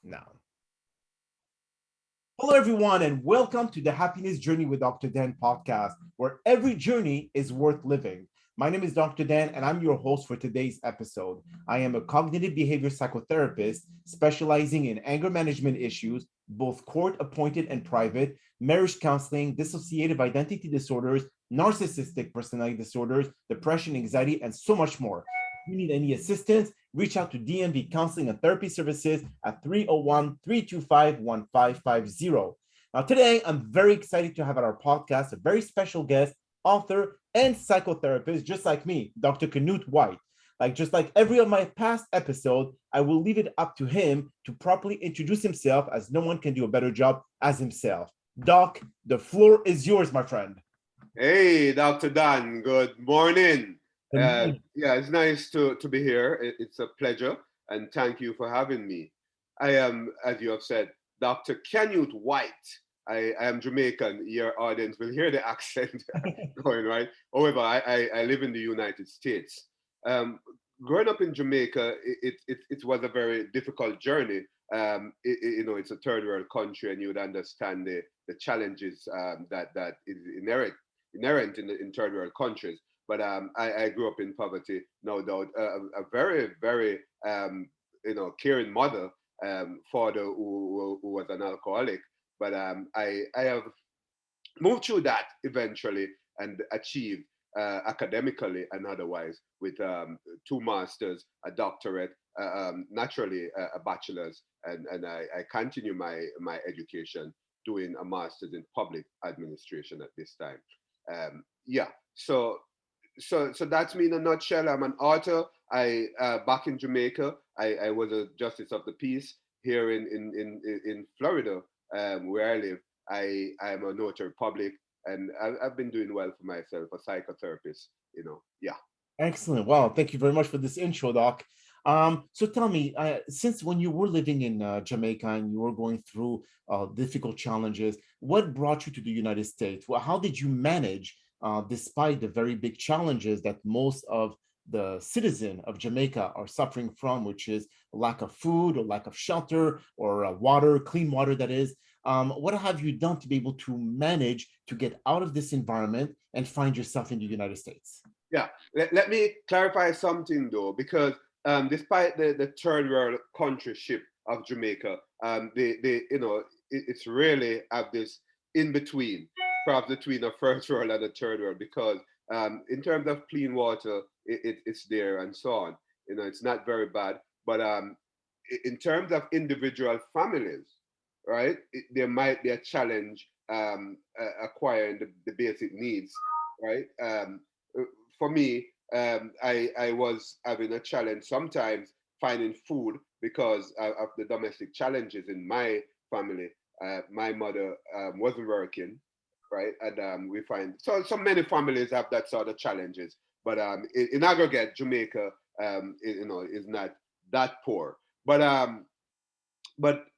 Now, hello everyone, and welcome to the Happiness Journey with Dr. Dan podcast, where every journey is worth living. My name is Dr. Dan, and I'm your host for today's episode. I am a cognitive behavior psychotherapist specializing in anger management issues, both court appointed and private, marriage counseling, dissociative identity disorders, narcissistic personality disorders, depression, anxiety, and so much more. If you need any assistance, reach out to DMV Counseling and Therapy Services at 301-325-1550. Now, today, I'm very excited to have at our podcast a very special guest, author, and psychotherapist, just like me, Dr. Canute White. Just like every of my past episode, I will leave it up to him to properly introduce himself, as no one can do a better job as himself. Doc, the floor is yours, my friend. Hey, Dr. Dan, good morning. Yeah, it's nice to be here. It's a pleasure, and thank you for having me. I am, as you have said, Dr. Canute White. I am Jamaican. Your audience will hear the accent going, right? However, I live in the United States. Um, Growing up in Jamaica, it was a very difficult journey. It's a third world country, and you would understand the challenges that is inherent in third world countries. But I grew up in poverty, no doubt. A very, very caring mother, father who was an alcoholic. But I have moved through that eventually and achieved academically and otherwise with two masters, a doctorate, naturally a bachelor's, and I continue my education doing a master's in public administration at this time. Yeah, so that's me in a nutshell. I'm an author. I back in Jamaica. I was a justice of the peace here in Florida, where I live. I am a notary public, and I've been doing well for myself, a psychotherapist. Yeah. Excellent. Wow. Thank you very much for this intro, Doc. So tell me, since when you were living in Jamaica and you were going through difficult challenges, what brought you to the United States? Well, how did you manage, despite the very big challenges that most of the citizens of Jamaica are suffering from, which is lack of food or lack of shelter or water, clean water, that is. What have you done to be able to manage to get out of this environment and find yourself in the United States? Yeah, let me clarify something though, because despite the third world countryship of Jamaica, it's really have this in between, perhaps between a first world and a third world, because in terms of clean water, it's there and so on. It's not very bad, but in terms of individual families, right, there might be a challenge acquiring the basic needs, right? For me, I was having a challenge sometimes finding food because of the domestic challenges in my family. My mother wasn't working, right? And we find so many families have that sort of challenges. But in aggregate, Jamaica, is not that poor. But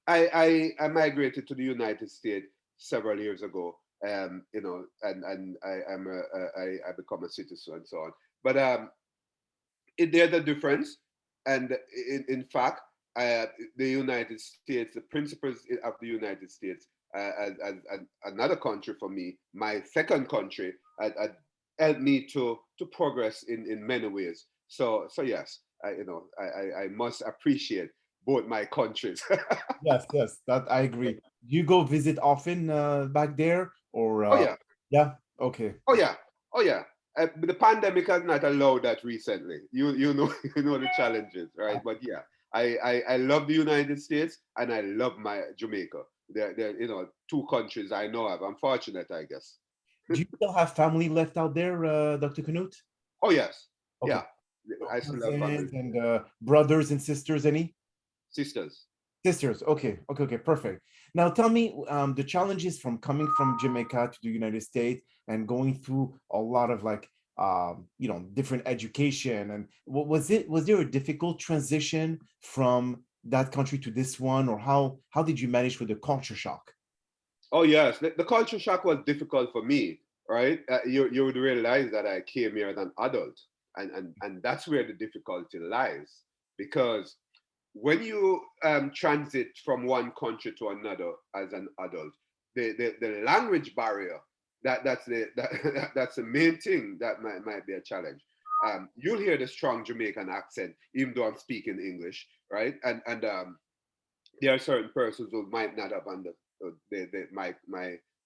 I migrated to the United States several years ago, and I become a citizen and so on. But there's a difference, and in fact, the United States, the principles of the United States, as another country for me, my second country, helped me to progress in many ways. So yes, I must appreciate both my countries. Yes, that I agree. Do you go visit often back there, or Oh yeah, yeah? Okay. oh yeah, oh yeah. But the pandemic has not allowed that recently. You know you know the challenges, right? But yeah, I love the United States and I love my Jamaica. They're two countries I know of. I'm fortunate, I guess. Do you still have family left out there, Dr. Canute? Oh yes, Okay. yeah. I still have family, Cousins and brothers and sisters, any? sisters. Sisters. Okay, perfect. Now tell me the challenges from coming from Jamaica to the United States and going through a lot of different education, and what was it? Was there a difficult transition from that country to this one, or how did you manage with the culture shock? Oh yes, the culture shock was difficult for me, right? You would realize that I came here as an adult, and that's where the difficulty lies, because when you transit from one country to another as an adult, the language barrier, that's the main thing that might be a challenge. You'll hear the strong Jamaican accent, even though I'm speaking English, right? And there are certain persons who might not have understood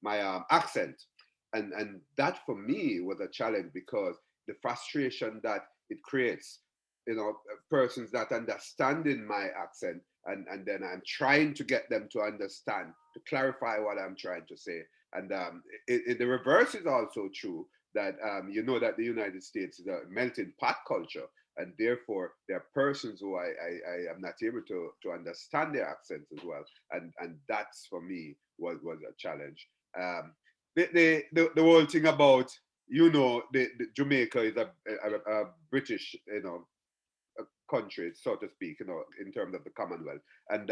my accent, and that for me was a challenge because the frustration that it creates, persons that understanding my accent, and then I'm trying to get them to understand, to clarify what I'm trying to say. And the reverse is also true, that that the United States is a melting pot culture, and therefore there are persons who I am not able to understand their accents as well, and that's for me was a challenge. The whole thing about, the Jamaica is a British, country, so to speak, in terms of the Commonwealth, and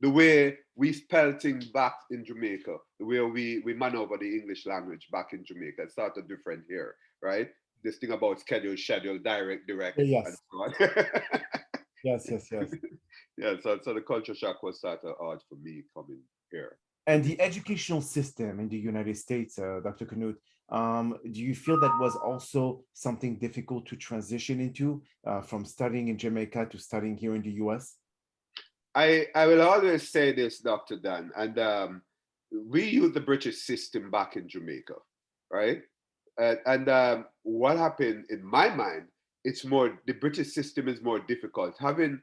the way we spell things back in Jamaica, the way we maneuver the English language back in Jamaica, it's sort of different here, right? This thing about schedule, direct, and Yes, so on. yes. Yeah, so the culture shock was sort of odd for me coming here to And the. the educational system in the United States, Dr. Canute, do you feel that was also something difficult to transition into from studying in Jamaica to studying here in the US? I will always say this, Dr. Dan, and we use the British system back in Jamaica, right? And what happened in my mind, it's more, the British system is more difficult. Having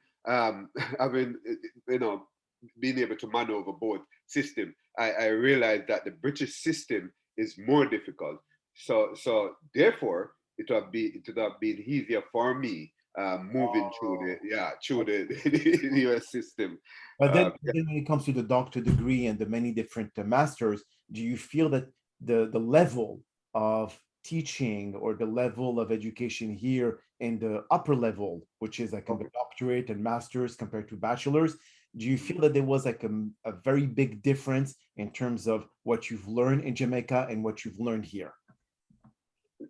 being able to maneuver both system, I realized that the British system is more difficult. So therefore, it would have been easier for me moving through the Oh, yeah through I the, see. the US system. But then, Yeah. when it comes to the doctor degree and the many different masters, do you feel that the level of teaching or the level of education here in the upper level, which is like in the Okay. doctorate and masters compared to bachelors, do you Mhm. feel that there was like a very big difference in terms of what you've learned in Jamaica and what you've learned here?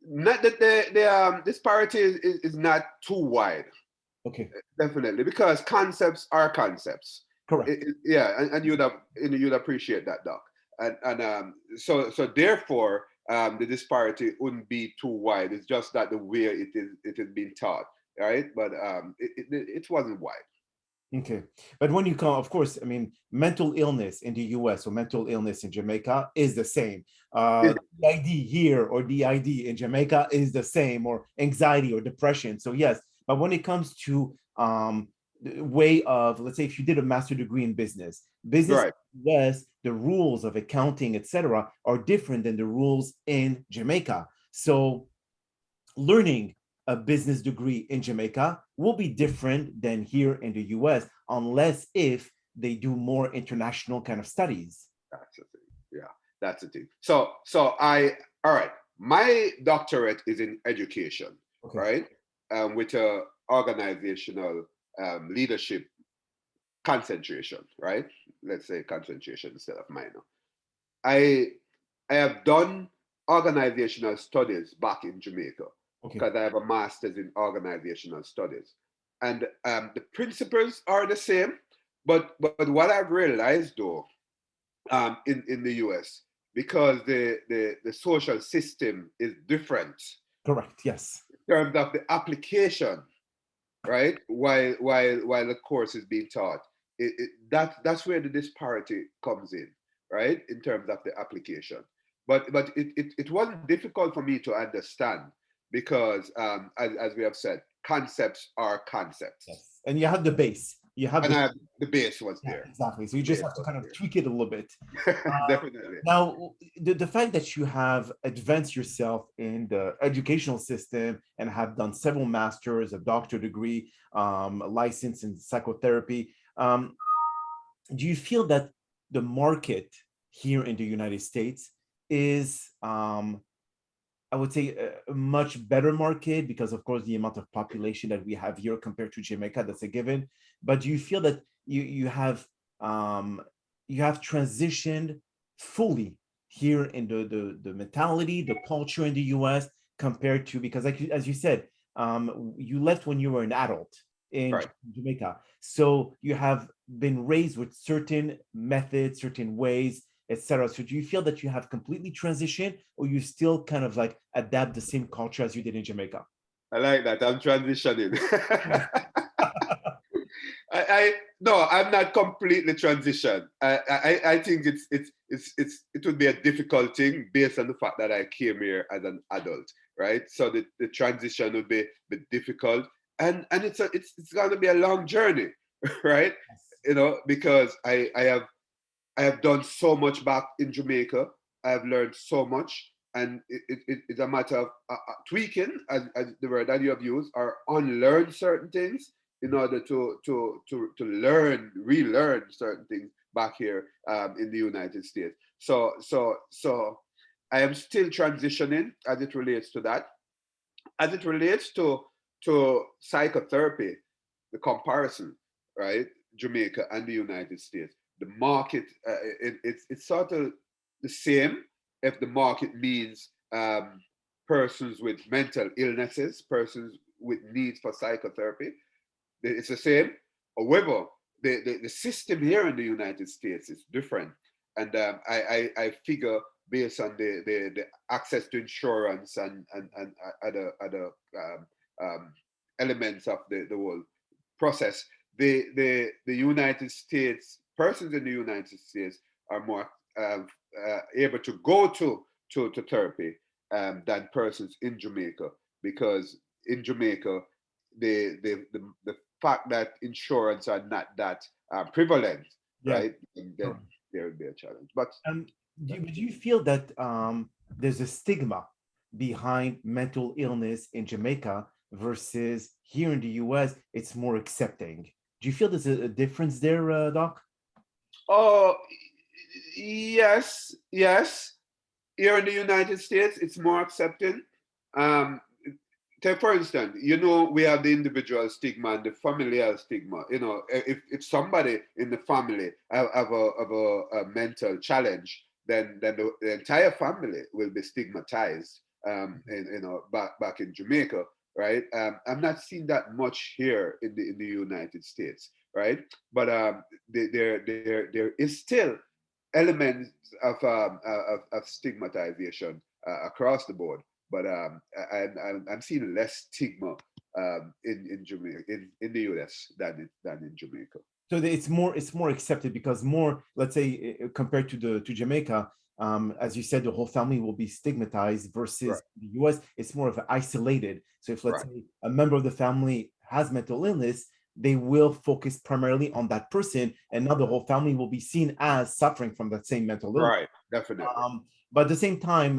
Not that the disparity is not too wide, Okay, definitely, because concepts are concepts. correct. Yeah, and you'd appreciate that, Doc. So therefore, the disparity wouldn't be too wide. It's just that the way it is being taught, right? But it wasn't wide. Okay. But when you come, of course, I mean, mental illness in the US or mental illness in Jamaica is the same. Is DID here or DID in Jamaica is the same, or anxiety or depression. So, yes. But when it comes to the way of, let's say, if you did a master degree in business right. in the US, the rules of accounting, etc., are different than the rules in Jamaica. So, learning a business degree in Jamaica will be different than here in the US, unless if they do more international kind of studies. That's the thing. Yeah, that's the thing. So all right. My doctorate is in education, Okay. right? With a organizational leadership concentration, right? Let's say concentration instead of minor. I I have done organizational studies back in Jamaica Okay. because I have a master's in organizational studies, and the principles are the same. But what I've realized though, in the US, because the social system is different Correct. Yes. in terms of the application, right? While the course is being taught, that's where the disparity comes in, right? In terms of the application. But it wasn't difficult for me to understand because, as we have said, concepts are concepts, Yes. And you have the base. You have and the the base was Yeah, there. exactly. So you The just base have to was kind of there. tweak it a little bit. Definitely. Now, the fact that you have advanced yourself in the educational system and have done several masters, a doctor degree, a license in psychotherapy, do you feel that the market here in the United States is, I would say, a much better market because, of course, the amount of population that we have here compared to Jamaica, that's a given. But do you feel that um, you have transitioned fully here in the mentality, the culture in the US compared to, because, like as you said, you left when you were an adult. in Right. Jamaica. So you have been raised with certain methods, certain ways, etc. So do you feel that you have completely transitioned, or you still kind of like adapt the same culture as you did in Jamaica? I like that. I'm transitioning. I no, I'm not completely transitioned. I think it would be a difficult thing based on the fact that I came here as an adult, right? So the transition would be difficult, and it's going to be a long journey, right? Yes. You know, because I have done so much back in Jamaica. I have learned so much, and it's a matter of tweaking, as the word that you have used, or unlearn certain things in order to learn, relearn certain things back here in the United States. So I am still transitioning as it relates to that. As it relates to psychotherapy, the comparison, right? Jamaica and the United States, the market, it's sort of the same if the market means persons with mental illnesses, persons with needs for psychotherapy. It's the same. However, the system here in the United States is different. And I figure based on the access to insurance and other elements of the whole process, the United States, persons in the United States are more able to go to therapy than persons in Jamaica, because in Jamaica, the fact that insurance are not that prevalent, Yeah. right? And then Sure. there will be a challenge. But Um, do you feel that there's a stigma behind mental illness in Jamaica versus here in the US? It's more accepting. Do you feel there's a difference there, Doc? oh, yes, yes. Here in the United States, it's more accepting. Um, Take for instance, you know, we have the individual stigma and the familial stigma. You know, if somebody in the family have a mental challenge, then the entire family will be stigmatized. You know, back in Jamaica, right? I'm not seeing that much here in the United States, right? But there is still elements of stigmatization across the board, but I'm seeing less stigma in Jamaica, in the US than in Jamaica. So it's more accepted because more, let's say, compared to the to Jamaica, as you said, the whole family will be stigmatized versus Right, the US, it's more of an isolated. So if let's right, say a member of the family has mental illness, they will focus primarily on that person, and now the whole family will be seen as suffering from that same mental illness. right, definitely. But at the same time,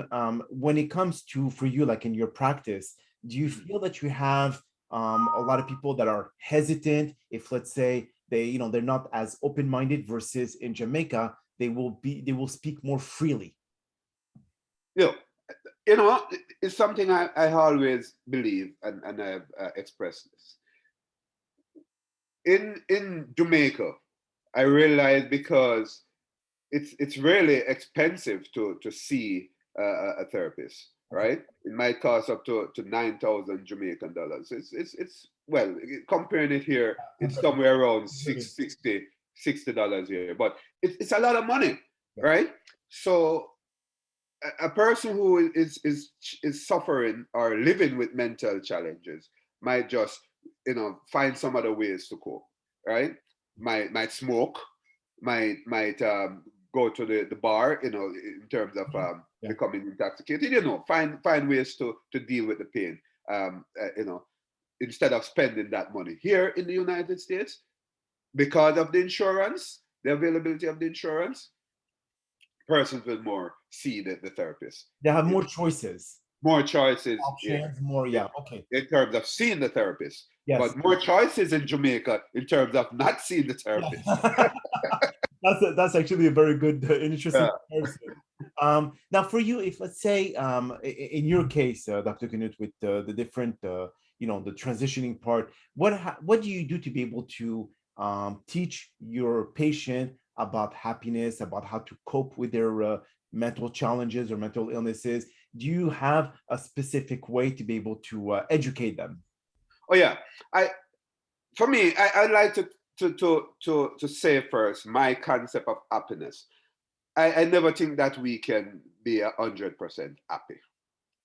when it comes to for you, like in your practice, do you Mm. feel that you have a lot of people that are hesitant if, let's say, they're not as open-minded versus in Jamaica, they will speak more freely? You know, you know, it's something I always believe, and I've expressed this. In Jamaica, I realized because it's really expensive to see a therapist, Okay. right? It might cost up to 9,000 Jamaican dollars. It's well, comparing it here, it's Compared to somewhere around living. $60 here, but it's a lot of money, Yeah. right? So a person who is suffering or living with mental challenges might just, you know, find some other ways to cope, right? Might smoke, might go to the bar, you know, in terms of Mhm. Yeah. becoming intoxicated, you know, find ways to deal with the pain, you know, instead of spending that money here in the United States, because of the insurance, the availability of the insurance, persons will more see the therapist, They have you more know, choices, more choices options, more. in, Yeah. Okay. in terms of seeing the therapist, Yes. but more choices in Jamaica in terms of not seeing the Yeah. therapist. That's actually a very good, interesting Yeah. comparison. Now, for you, if let's say, in your case, Dr. Canute, with the different, the transitioning part, what do you do to be able to teach your patient about happiness, about how to cope with their mental challenges or mental illnesses? Do you have a specific way to be able to educate them? Oh yeah. I for me, I'd like to say first my concept of happiness. I never think that we can be 100% happy.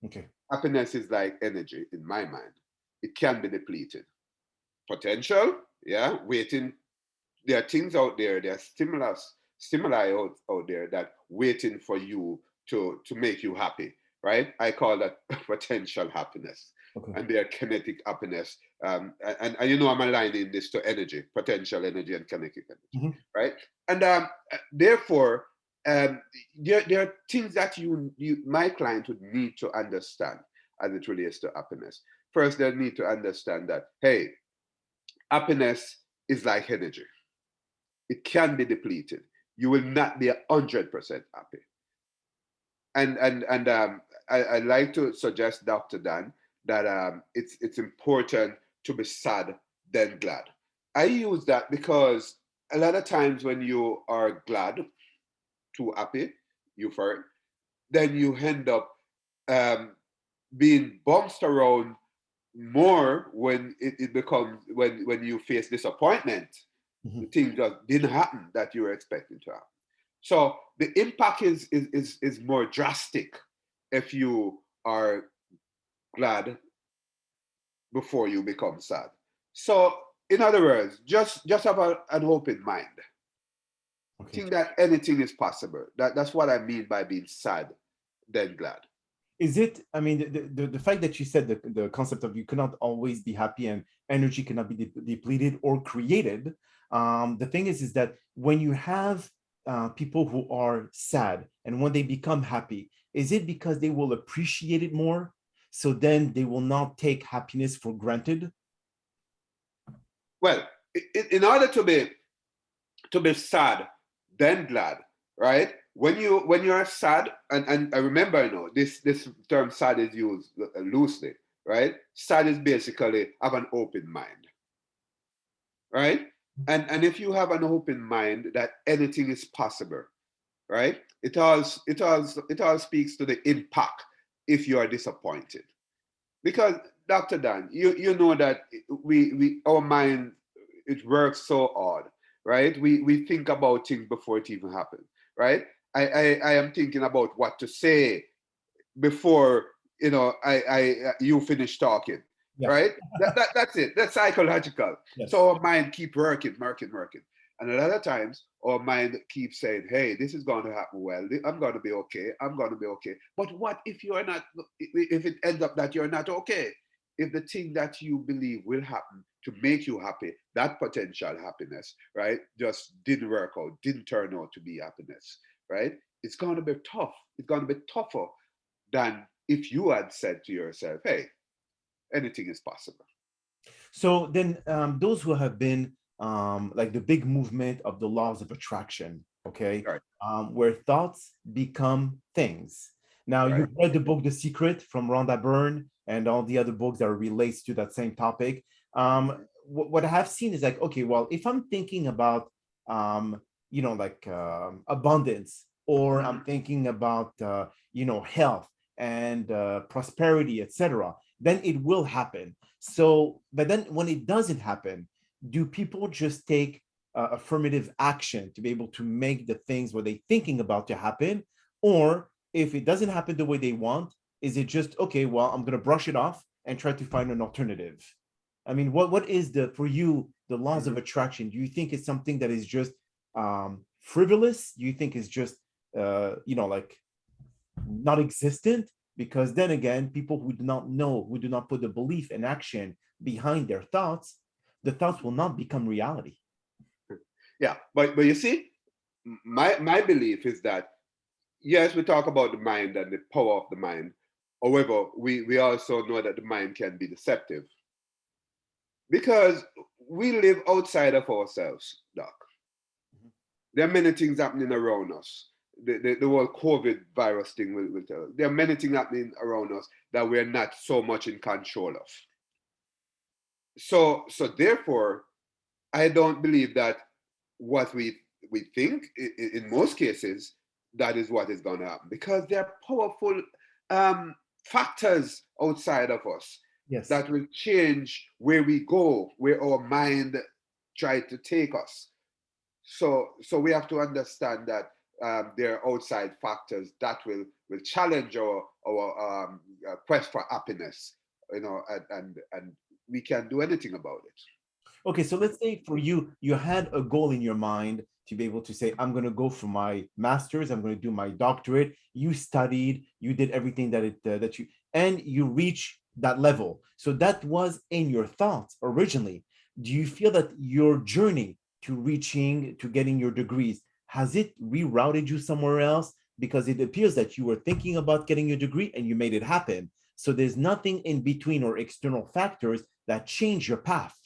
Okay. Happiness is like energy in my mind. It can be depleted. Potential, yeah, waiting. There are things out there, there are stimuli out there that waiting for you to make you happy, right? I call that potential happiness. Okay. And there are kinetic happiness. And you know, I'm aligning this to energy, potential energy and kinetic energy, Mhm. right? And therefore, there are things that my client would need to understand as it relates to happiness. First, they need to understand that, hey, happiness is like energy. It can be depleted. You will not be 100% happy. And I like to suggest, Dr. Dan, that it's important to be sad then glad. I use that because a lot of times when you are glad, too happy, euphoric, then you end up um, being bounced around more when it becomes when you face disappointment. The Mhm. thing just didn't happen that you were expecting to happen. So the impact is more drastic if you are glad before you become sad. So in other words, just have an open mind. Okay. Think that anything is possible. That's what I mean by being sad, then glad. Is it, I mean, the fact that you said the concept of you cannot always be happy and energy cannot be depleted or created, the thing is that when you have people who are sad and when they become happy, is it because they will appreciate it more, so then they will not take happiness for granted? Well, in order to be sad, then glad, right? When you're sad, and I remember, this term sad is used loosely, right? Sad is basically have an open mind, right? And if you have an open mind that anything is possible, right? It all speaks to the impact if you are disappointed. Because Dr. Dan, you know that we our mind, it works so hard, right? We think about things before it even happens, right? I am thinking about what to say before you finish talking, Yeah. right? That's it. That's psychological. Yes. So our mind keep working, working, working. And a lot of times our mind keeps saying, hey, this is going to happen well. I'm going to be okay. I'm going to be okay. But what if you're not, if it ends up that you're not okay? If the thing that you believe will happen to make you happy, that potential happiness, right, just didn't work out, didn't turn out to be happiness, right? It's going to be tough. It's going to be tougher than if you had said to yourself, hey, anything is possible. So then, those who have been like the big movement of the laws of attraction, okay, Right, where thoughts become things. Now, right. you've read the book The Secret from Rhonda Byrne and all the other books that relates to that same topic. What I have seen is like, okay, well, if I'm thinking about, like abundance, or I'm thinking about, health and prosperity, etc., then it will happen. So, but then when it doesn't happen, do people just take affirmative action to be able to make the things what they're thinking about to happen? Or if it doesn't happen the way they want, is it just, okay, well, I'm going to brush it off and try to find an alternative? I mean, what is for you, the laws of Mhm. attraction? Do you think it's something that is just frivolous? Do you think it's just, like not existent? Because then again, people who do not know, who do not put the belief and action behind their thoughts, the thoughts will not become reality. Yeah, but you see, my belief is that yes, we talk about the mind and the power of the mind. However, we also know that the mind can be deceptive because we live outside of ourselves, Doc. There are many things happening around us. The whole COVID virus thing will tell us. There are many things happening around us that we're not so much in control of. So therefore, I don't believe that what we think in most cases that is what is going to happen because there are powerful factors outside of us. Yes. that will change where we go, where our mind try to take us. So we have to understand that there are outside factors that will challenge our quest for happiness, and we can't do anything about it. Okay, so let's say for you, you had a goal in your mind to be able to say, I'm going to go for my master's, I'm going to do my doctorate. You studied, you did everything that you, and you reach that level. So that was in your thoughts originally. Do you feel that your journey to reaching, to getting your degrees, has it rerouted you somewhere else? Because it appears that you were thinking about getting your degree and you made it happen. So there's nothing in between or external factors that change your path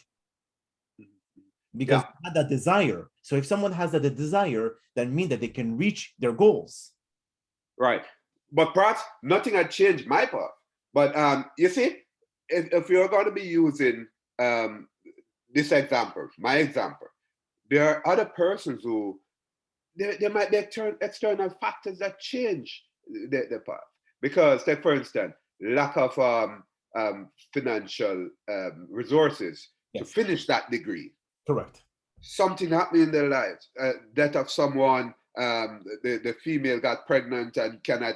because Yeah, you had that desire. So if someone has that desire, that means that they can reach their goals. right. But perhaps nothing had changed my path. But you see, if you're going to be using um, this example, my example, there are other persons who there might be external factors that change the path. Because, like for instance, lack of financial resources to Yes, finish that degree. correct. Something happened in their lives, death of someone, the female got pregnant and cannot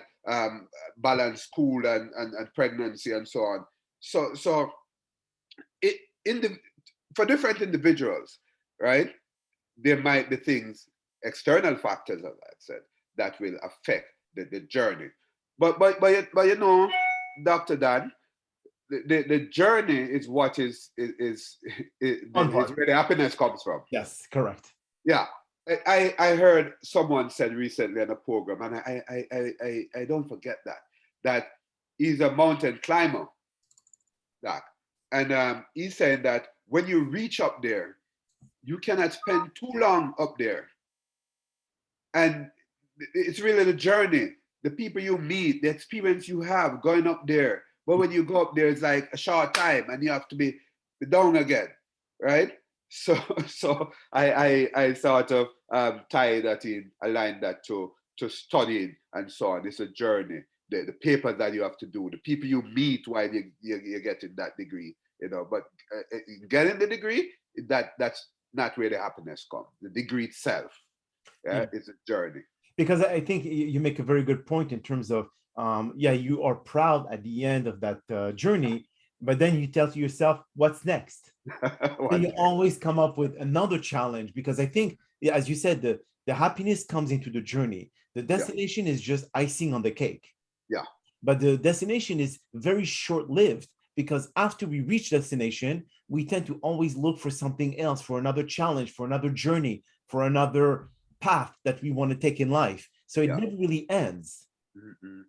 balance school and pregnancy and so on. So it in the for different individuals, right? There might be things, external factors, as I said, that will affect the journey. But you know, Dr. Dan, the journey is what Fun is part. where the happiness comes from. Yes, correct. Yeah. I heard someone said recently on a program, and I don't forget that he's a mountain climber, Doc. And he's saying that when you reach up there, you cannot spend too long up there. And it's really the journey, the people you meet, the experience you have going up there. But when you go up there, it's like a short time and you have to be down again, right? So so I sort of tie that in, align that to studying and so on. It's a journey. The papers that you have to do, the people you meet while you're getting that degree, But getting the degree, that's not where the happiness comes. The degree itself, Yeah. yeah, it's a journey. Because I think you make a very good point in terms of, yeah, you are proud at the end of that journey, but then you tell to yourself, what's next? So One you day. always come up with another challenge because I think, yeah, as you said, the happiness comes into the journey. The Yeah, destination is just icing on the cake. yeah, But the destination is very short-lived because after we reach destination, we tend to always look for something else, for another challenge, for another journey, for another path that we want to take in life. So it yeah. never really ends. Mm-mm.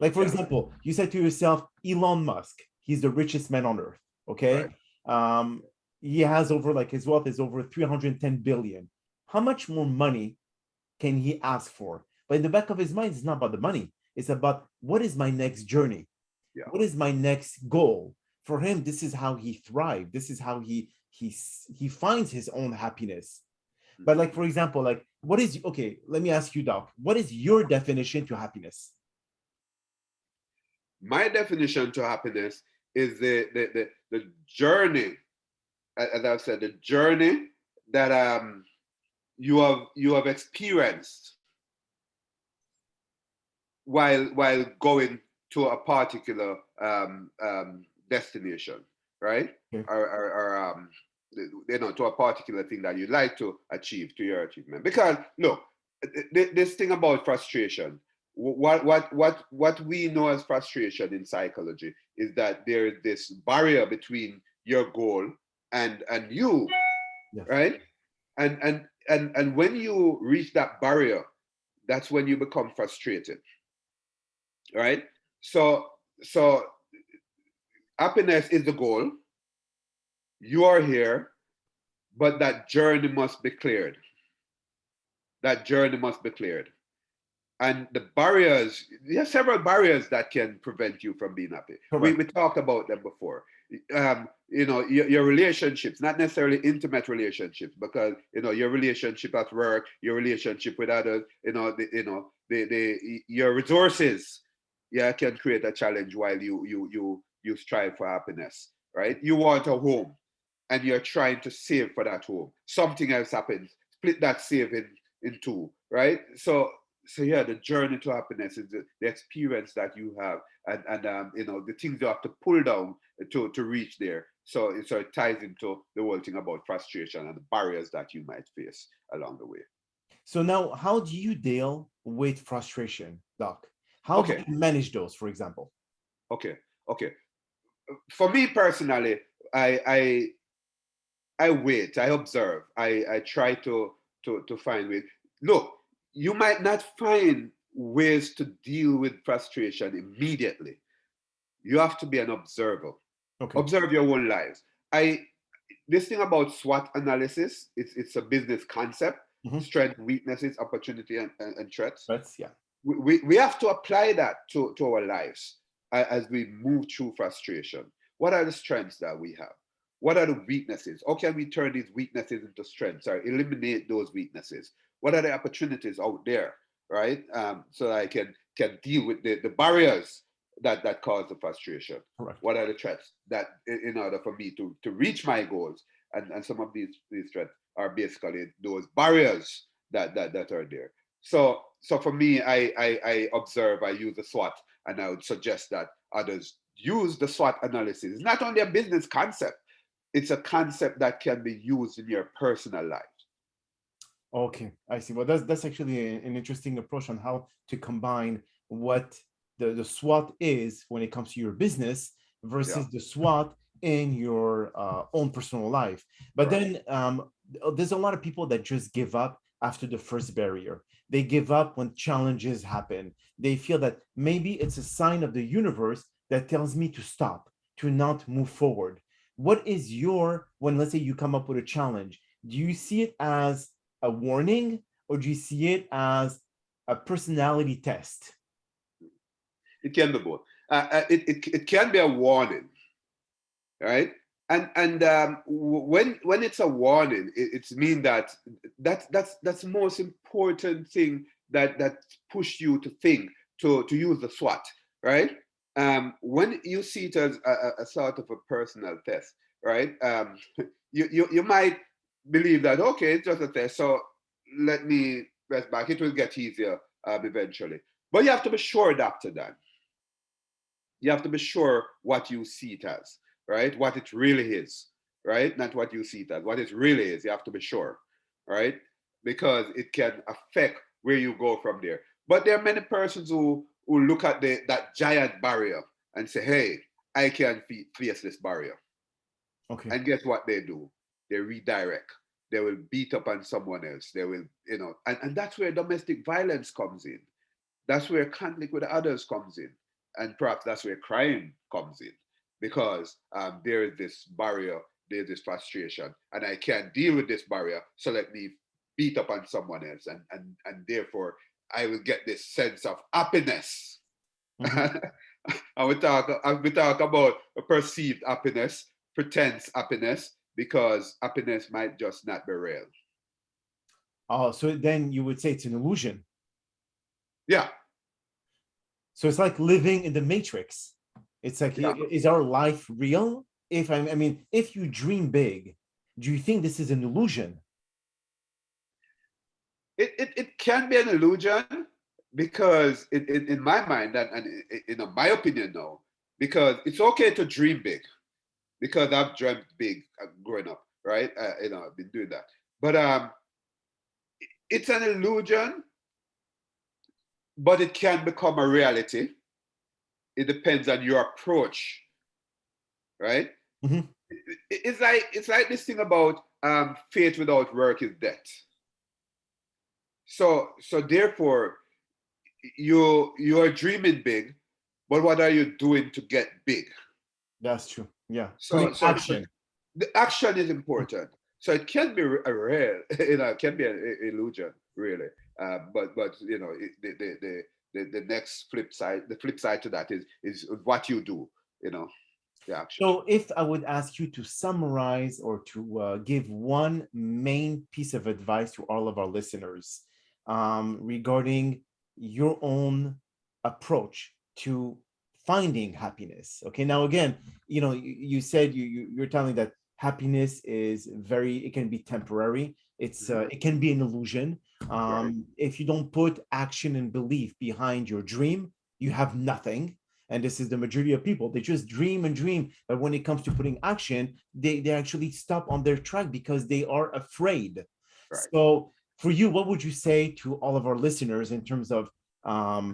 Like, for Yeah, example, you said to yourself, Elon Musk, he's the richest man on earth. right. Okay. Um, he has over, like, his wealth is over 310 billion. How much more money can he ask for? But in the back of his mind, it's not about the money. It's about what is my next journey? Yeah. What is my next goal? For him, this is how he thrives. This is how he finds his own happiness. But like, Mm-hmm. for example, like, what is, okay, let me ask you, Doc, what is your definition to happiness? My definition to happiness is the journey, as I've said, the journey that you have experienced while going to a particular destination, right? Okay. Or to a particular thing that you like to achieve, to your achievement. Because look, this thing about frustration, what we know as frustration in psychology is that there is this barrier between your goal and you, Yes. right? And when you reach that barrier, that's when you become frustrated, right? So happiness is the goal. You are here, but that journey must be cleared. That journey must be cleared. And the barriers, there are several barriers that can prevent you from being happy. We Correct. talked about them before. Your relationships, not necessarily intimate relationships, because your relationship at work, your relationship with others, your resources, yeah, can create a challenge while you you strive for happiness, right? You want a home and you're trying to save for that home. Something else happens, split that saving in two, right? So yeah, the journey to happiness is the experience that you have, and you know, the things you have to pull down to reach there. So it ties into the whole thing about frustration and the barriers that you might face along the way. So now, how do you deal with frustration, Doc? How do Okay, you manage those, for example? okay, okay. For me personally, I I wait, I observe, I try to find ways. Look, you might not find ways to deal with frustration immediately. You have to be an observer. Okay. Observe your own lives. I This thing about SWOT analysis, it's a business concept: Mm-hmm. strength, weaknesses, opportunity, and threats. That's yeah. We have to apply that to our lives as we move through frustration. What are the strengths that we have? What are the weaknesses? How can we turn these weaknesses into strengths or eliminate those weaknesses? What are the opportunities out there, right? So that I can deal with the barriers that cause the frustration. Correct. What are the threats that in order for me to reach my goals? And some of these threats are basically those barriers that are there. So for me, I observe, I use the SWOT, and I would suggest that others use the SWOT analysis. It's not only a business concept, it's a concept that can be used in your personal life. Okay, I see. Well, that's actually an interesting approach on how to combine what the SWOT is when it comes to your business Yeah, versus the SWOT in your own personal life. But correct. then there's a lot of people that just give up after the first barrier. They give up when challenges happen. They feel that maybe it's a sign of the universe that tells me to stop, to not move forward. What is your, when let's say you come up with a challenge, do you see it as a warning, or do you see it as a personality test? It can be both. It can be a warning, right? And when it's a warning, it's mean that that's the most important thing that push you to think to use the SWOT, right? When you see it as a sort of a personal test, right? You might believe that, okay, it's just a test, so let me rest back. It will get easier eventually. But you have to be sure, Dr. Dan. You have to be sure what you see it as, right? What it really is, right? Not what you see it as, what it really is. You have to be sure, right? Because it can affect where you go from there. But there are many persons who look at that giant barrier and say, hey, I can face this barrier. Okay. And guess what they do? They redirect. They will beat up on someone else. They will, and that's where domestic violence comes in. That's where conflict with others comes in. And perhaps that's where crime comes in, because there is this barrier, there's this frustration, and I can't deal with this barrier, so let me beat up on someone else. And therefore, I will get this sense of happiness. Mm-hmm. And we talk about a perceived happiness, pretense happiness, because happiness might just not be real. Oh, so then you would say it's an illusion. Yeah, So it's like living in the matrix. It's like, yeah. is our life real? If I mean, if you dream big, do you think this is an illusion? It can be an illusion, because in my mind, and my opinion now, because it's okay to dream big, because I've dreamt big growing up, right? I've been doing that. But it's an illusion, but it can become a reality. It depends on your approach, right? Mm-hmm. It's like this thing about faith without work is death. So therefore, you're dreaming big, but what are you doing to get big? That's true. Yeah. So Putting so so action. the action is important. So it can be a real, it can be an illusion, really. But the next flip side, the flip side to that is what you do, you know, the action. So if I would ask you to summarize or to give one main piece of advice to all of our listeners regarding your own approach to finding happiness. Okay, now again, you said you're telling that happiness is it can be temporary. Mhm. It can be an illusion. Right, If you don't put action and belief behind your dream, you have nothing. And this is the majority of people. They just dream and dream, but when it comes to putting action, they actually stop on their track because they are afraid. right. So for you, what would you say to all of our listeners in terms of um,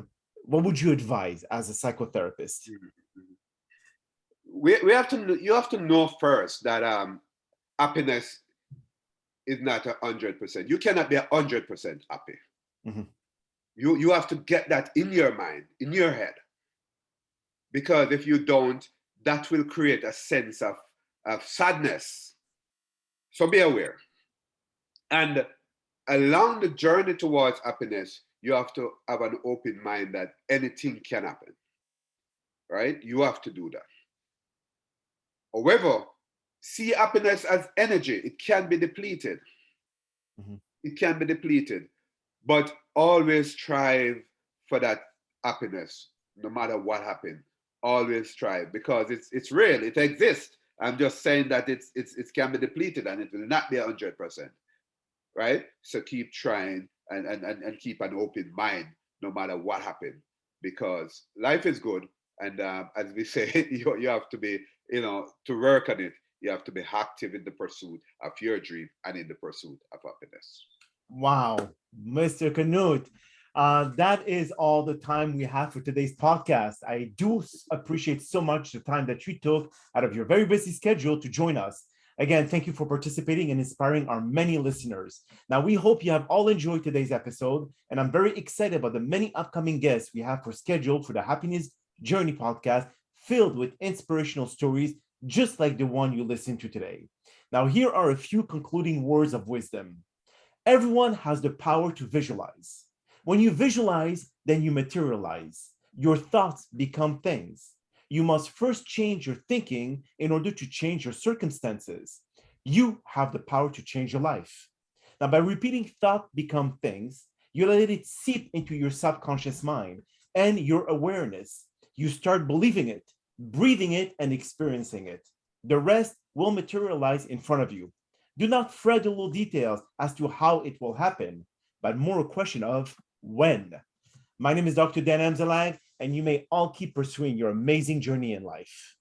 what would you advise as a psychotherapist? Mhm, mhm. We have to you have to know first that happiness is not 100%. You cannot be 100% happy. Mhm. You have to get that in your mind, in your head, because if you don't, that will create a sense of sadness. So be aware. And along the journey towards happiness, you have to have an open mind that anything can happen, right? You have to do that. However, see happiness as energy. It can be depleted. Mhm. It can be depleted, but always strive for that happiness, no matter what happens. Always strive because it's real. It exists. I'm just saying that it can be depleted and it will not be 100%, right? So keep trying and keep an open mind no matter what happens because life is good. And as we say, you have to be, to work on it, you have to be active in the pursuit of your dream and in the pursuit of happiness. Wow, Mr. Canute. That is all the time we have for today's podcast. I do appreciate so much the time that you took out of your very busy schedule to join us. Again, thank you for participating and inspiring our many listeners. Now, we hope you have all enjoyed today's episode, and I'm very excited about the many upcoming guests we have for scheduled for the Happiness Journey podcast, filled with inspirational stories just like the one you listened to today. Now, here are a few concluding words of wisdom. Everyone has the power to visualize. When you visualize, then you materialize. Your thoughts become things. You must first change your thinking in order to change your circumstances. You have the power to change your life. Now, by repeating thought become things, you let it seep into your subconscious mind and your awareness. You start believing it, breathing it, and experiencing it. The rest will materialize in front of you. Do not fret the little details as to how it will happen, but more a question of when. My name is Dr. Dan Amzalag, and you may all keep pursuing your amazing journey in life.